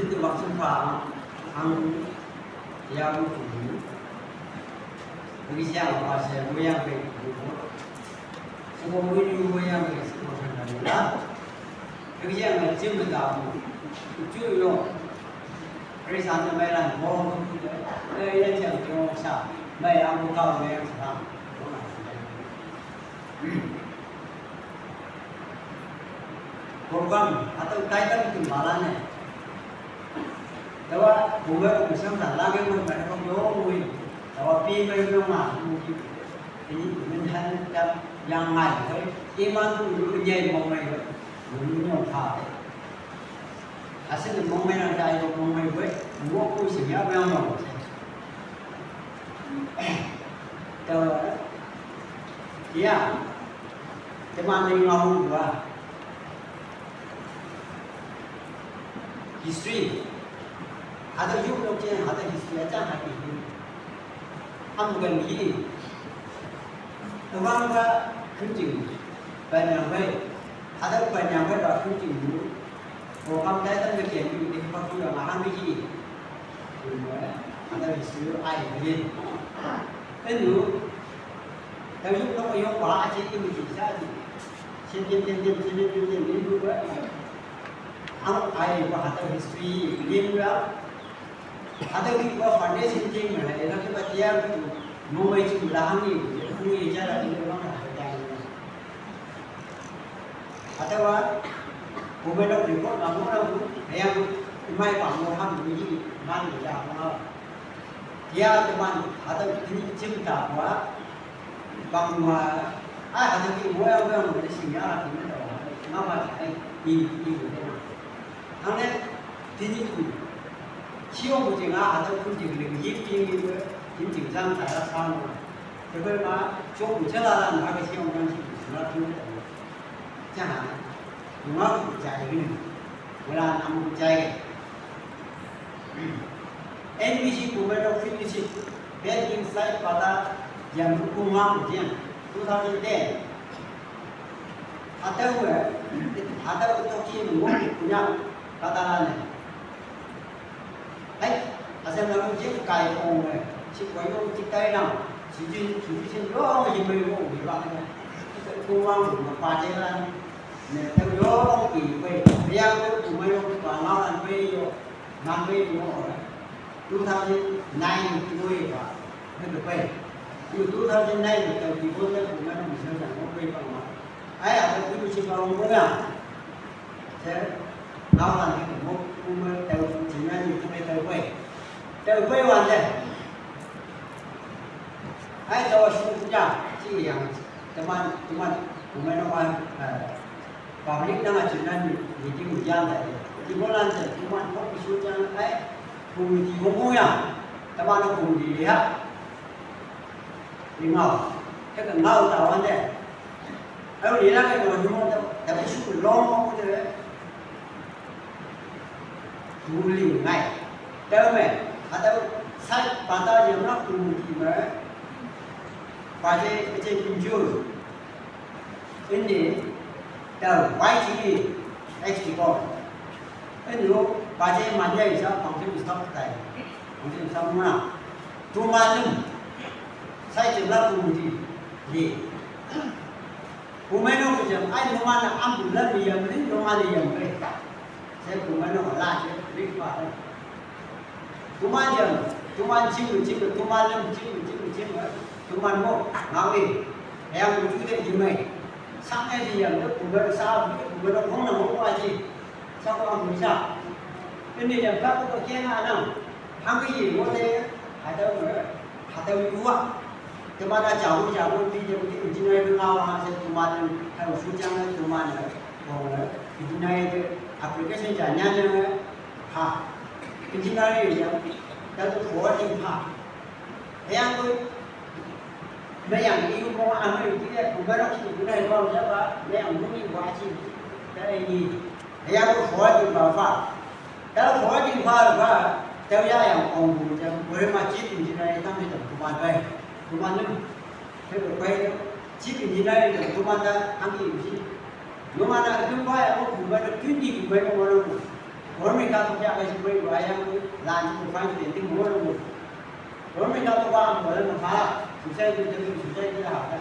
진짜 막 심파 한 야구 우리 시장 와서 모양배 그리고 우리 모양배 생각한다. 여기 시장은 전부 다 주요 그래서 안 되면 뭐 이런 시장 경험사 매 아무 가고 매 사람 program atau kaitan itu malahnya. Tapi bukan misalnya lagi mereka ngomongin, tapi mereka mungkin ini menjadi yang lain. Iman itu menjadi momen menunjuk hal. Asal momen ada itu momen itu, buat kuisinya yang mana? Kalau dia teman dengan orang tua. History, ada juga yang ada history aja hari ini. Ambil ni, orang dah kunjung, banyak baik, ada banyak baik dah kunjung dulu. Orang dah tak berkian di tempat tu yang mahal ni. Ada history air ni. Enu, tapi juga yang bawa aja ini jadi. Setiap ni juga. Ang ai ko hata history lim ra hata ki ko foundation thing ma hai na ke batia no mai chi lahang ni ku ye ja ra ni ma ha ta ni hata wa ko me no report na mo na ya mai pa mo ham ni man ni ja ma ya te man hata ni chim ta wa bang ma hata ki mo ya mo ni sin ya ra ni ma ma ai ni Ane tini tu, siapa pun jangan ada pun jangan lagi tinggi tu, tinggi jangan saya sama. Tapi mah siapa pun jangan ada nak siapa pun jangan tu, jangan, rumah pun jangan ini, bulan amu pun jangan. NBC pun berada finish, bed inside pada jam rumah pun jangan, 2010. Ada untuk kian punya katalah ni, asal lalu je kaya orang ni, si kaya orang kita ni, si orang yang berlaku di bawah ni, kurang berpacaran, ni tapi orang ini, dia tu cuma orang pangalan pergi, nampai dia orang, 2009 tu apa, ni berapa? 2009 tu di bawah tu mana misalnya orang pergi pangalan, ada tu si orang punya, saya nào là những một đều chỉ là những cái đều quay hoàn đấy, ai cho chúng ta chỉ rằng teman của mình nó quan vào những năm chỉ là những cái người dân này thì mỗi lần thì chúng mình có cái số trang ấy cùng thì không vui à, teman nó cùng gì hết, thì ngầu cái cần ngầu tao anh đấy, ấy đi ra cái đồ chúng mình tại cái số lo không có đấy. Muli ngay, đâu mà, ada sai pada yang nak muli mana, pada macam pinjul, ini dah YG export, ini pada mana isa pangkat stop tay, pangkat stop mana, tu malam, saya jelas muli, ni, umeno macam, ay rumah nak ambil lagi yang ni, rumah ni yang ni. Saya umeno lah, saya Tuman jam, tuman cium, tuman lem cium, tuman mo, ngawi, yang lucu deh jemai, sampai dia yang tu bukan sah, bukan orang nak mau aja, siapa orang bisa, ini yang tak tu kian anak, hamil je, boleh, ada dua, kemana jauh di engineer tu ngawang, saya tuman, kalau sujang tuman, engineer tu aplikasi jalan ha. Engineer yang kalau forwarding ha, yang tu, yang itu mau ambil dia bukan itu bukan orang siapa, yang mungkin wajib, dari ini, yang tu forwarding apa, kalau forwarding apa, tahu yang orang yang boleh macam engineer itu macam tuan baik, tuan ni, kalau baik, chip engineer itu tuan dah ambil sih, tuan ada tuan baik, aku bukan tu tinggi bukan orang. Bốn mươi cao thuộc cái quê của em là những cái tiền tinh mua luôn. Bốn mươi cao thuộc qua một lần phá, chủ xe thì chủ xe đi học đấy.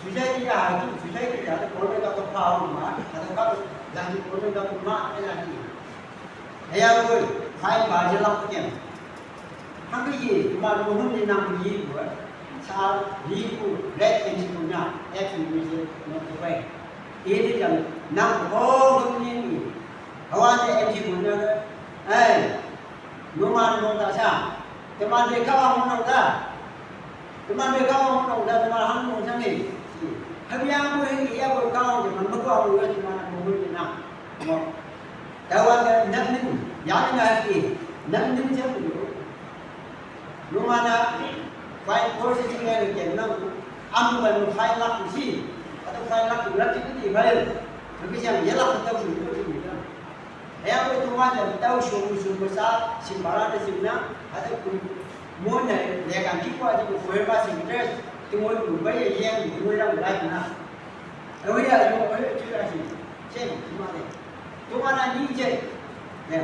Chủ xe đi học, chủ xe thì là bốn mươi cao thuộc phá mà, là các là những bốn mươi cao thuộc mạ hay là gì? Thế em ơi, phải vào cho lắm cái tiền. Hăng cái gì mà nó không đi nằm gì nữa. Sao lý của red thành của nhà, em chỉ biết nó quay. Ý thì rằng nằm có không như gì. Hầu anh em chỉ muốn nói ê, nếu mà nó ta sao? Thì mà để cao không nó ra, thì mà để cao không nó ra, thì mà hắn không sang gì? Hãy nhớ mỗi cái gì em cao thì mình mất cao rồi thì mà nó không được nào. Hầu anh nâng niu, giá này gì? Nâng niu chứ không được. Nếu mà nó phải có sự chênh lệch cái nó âm mình phải lắc gì? Atau phải lắc cái gì phải? Tapi yang jelas kita belum itu. Ayah aku cuma jadi tahu suhu besar simbaran di sini, ada pun này dia kan kita aja buat apa sih kita, cuma berbagai yang dijual lagi na. Tapi dia cuma cerita sih, cuma ni, cuma nanti je, ya.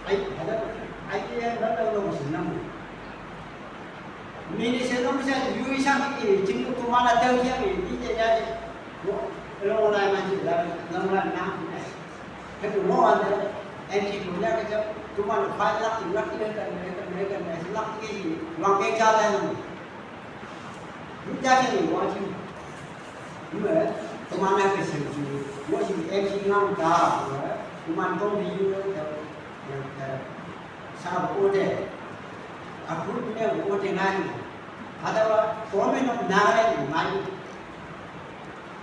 Ada, dia nak tahu nama senam. Mini senam saya juga sampai cuma cuma nak tahu yang ini je jadi. Lâu nay mà chỉ là năm này, cái tụi nó ăn đấy, em chỉ tụi nhá cái chỗ, tụi nó phải lắc thì lắc cái cần này, lắc cái gì, bằng cái cha đây, lúc cha thì quá chứ, đúng rồi, tụi nó phải sử dụng, mỗi gì em chỉ ngang cả, tụi nó không đi vô sao bộ thế, phút này bộ thế này, ada có mấy nó nãy này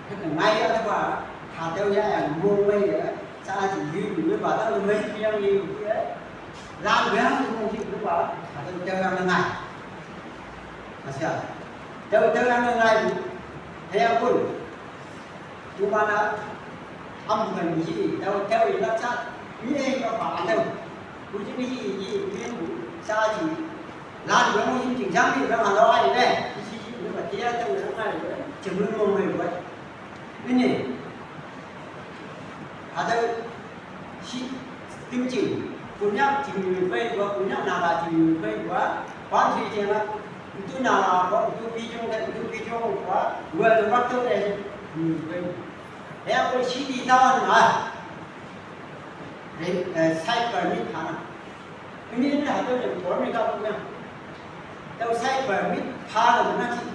cái ngay đó là hạt tiêu ra mua mây vậy, sao chỉ dư mới bảo đó là mấy cái gì vậy, làm cái gì không chịu được bảo, hạt tiêu ra là ngày, là sao, tiêu ra là ngày, theo tôi, chúng ta đã âm gần gì, theo gì là sao, như nó bảo đâu, cũng chỉ cái gì biết sao chỉ làm cái gì chỉnh sáng thì nó là lo gì đây, chỉ nó phải chia theo người này, chừng luôn mua mây vậy. Ini ada si timcing punya cing bay dua punya nara cing bay dua pan si cing lah itu nara kok itu bijong dua tempat tu deh bay ya aku si di tahun lah saya permit kana ini ada yang permit apa punya tahu saya permit kana mana sih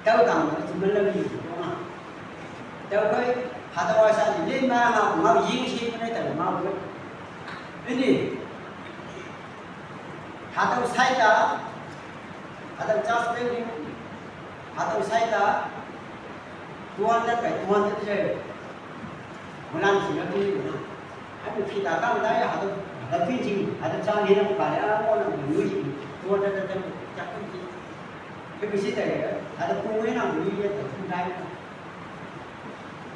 tahu tak sebenarnya ni đâu cái hạt đào sao thì lên mà mau diễn xin cái này từ mau cái ini hạt đào sai ta hạt đào chas cái gì hạt đào sai ta tuan cái chơi một lần chỉ là đi nữa anh bị khi ta căng đấy hạt đào phi gì hạt đào sang đi nó phải là con là người gì tuan cái chắc cái gì thế hạt đào cũng mấy năm người gì không thấy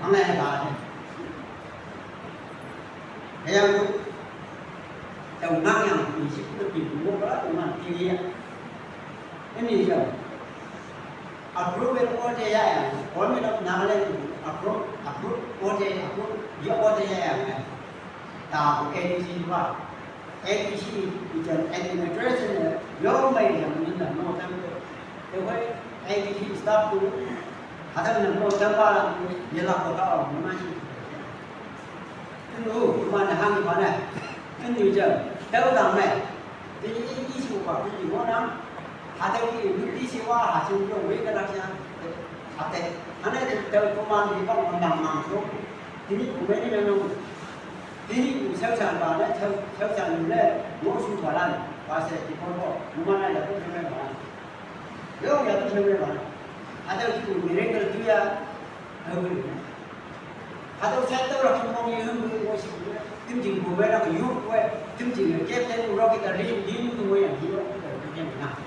hôm nay là bà thấy không? Chồng mang nhau thì sẽ có tìm mua đó của mình thì cái gì rồi? Approve cái ô chế à? Có mấy đợt nào lên approve ô chế approve giữa ô chế à? Tạo cái ADC vào ADC thì cần administration này lâu mấy lần như là nó tham gia tôi thấy ADC stop cũng ada yang mau coba jelas kau macam itu mana hang mana ini je tahu tak mai jadi isu apa ini mana ada ini isu apa hasil tu mereka nak siapa ada mana tahu kuman di bawah mandang masuk ini bukan ini memang ini usaha mana usaha ni musuh balan pasal di bawah mana ada tu memang balan yo ya tu memang balan ada itu miracle tu ya ada saya tahu lah cuma ni musik tim jing buat nak yuk buat tim jing kita ni orang kita rim tu yang hidup kita ni nak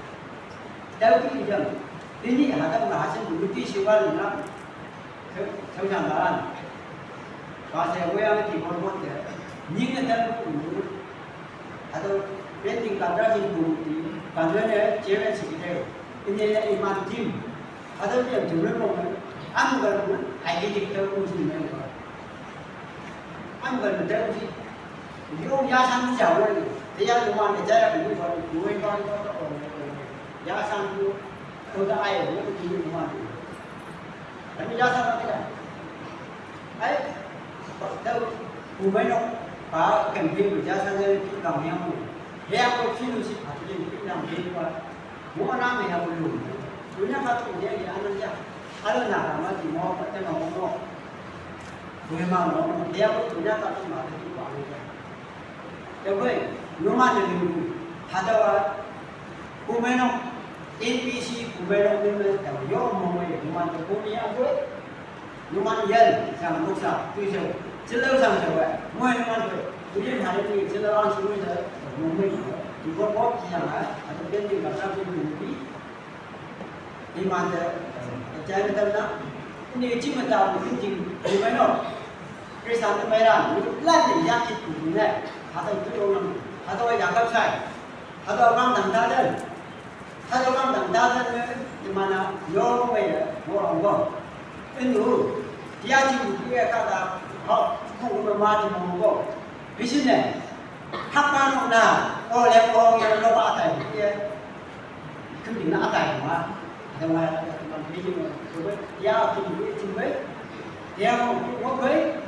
tahu tu jam ini ada bahasa bukti siwal nak macam mana bahasa yang kita buat ni kita ada penting kadar sih bukti kadar cewek sekitar ini iman tim ada yang jual rumah, am kalau ada di kita urusan mereka, anh cần được gì yêu giá sang giàu rồi thì giá của mình giá của mình còn của mình con có giá sang tôi đã ai ở những cái gì của mình đấy giá sang cái này ấy đâu của mình đâu có cần thiết của giá sang đây cái đồng nhau heo có khi nó sẽ phải lên cái đồng tiền qua mỗi năm thì học đủ đúng nhá phát triển cái gì ăn chưa ăn nào mà chỉ mua cái nào mua người mà nó heo có chủ nhà ta cũng mà cái quả này đâu vậy nó mà được 하다가 보면은 ABC 보면은 보면 요 몸에 그만 보면 안 돼. 요만 열 장 목사 그죠. 질러상 저거 뭐만 돼. 우리 다른 질러랑 쓰면서 몸에 이거 뭐 그냥 아주 밴딩 갖다 주는 우리 이만데 자유들나 근데 지금 다 무슨 보면은 그래서 안 되면 라는 약이 있는데 다들 들어오는 다들 약간 차이 Ada orang dandadan, ada orang dandadan di mana orang bayar, orang bang. Itu dia juga dia kata, kau bermati monggo. Di sini, kapan nak oleh orang yang lupa atai dia, kemudian atai mana, ada mana begini, dia tu cumbai, dia mau pergi,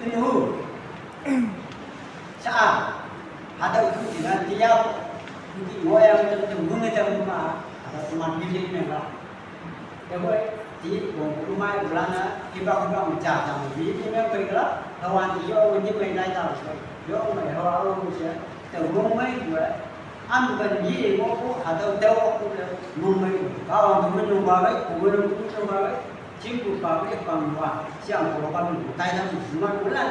itu saat ada kemudian dia mau yang tembung itu rumah ada teman bilik mereka, jadi di rumah bulan kita mencatat sama bilik mereka kawan dia orang ni mereka tahu, dia orang orang Malaysia, tembung mereka, ambil bilik mereka ada tahu rumah kawan teman rumah mereka, kemudian rumah mereka, cikgu pabrik pangwa, siang kalau pabrik, tayang semua bulan,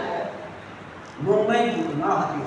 rumah itu rumah hati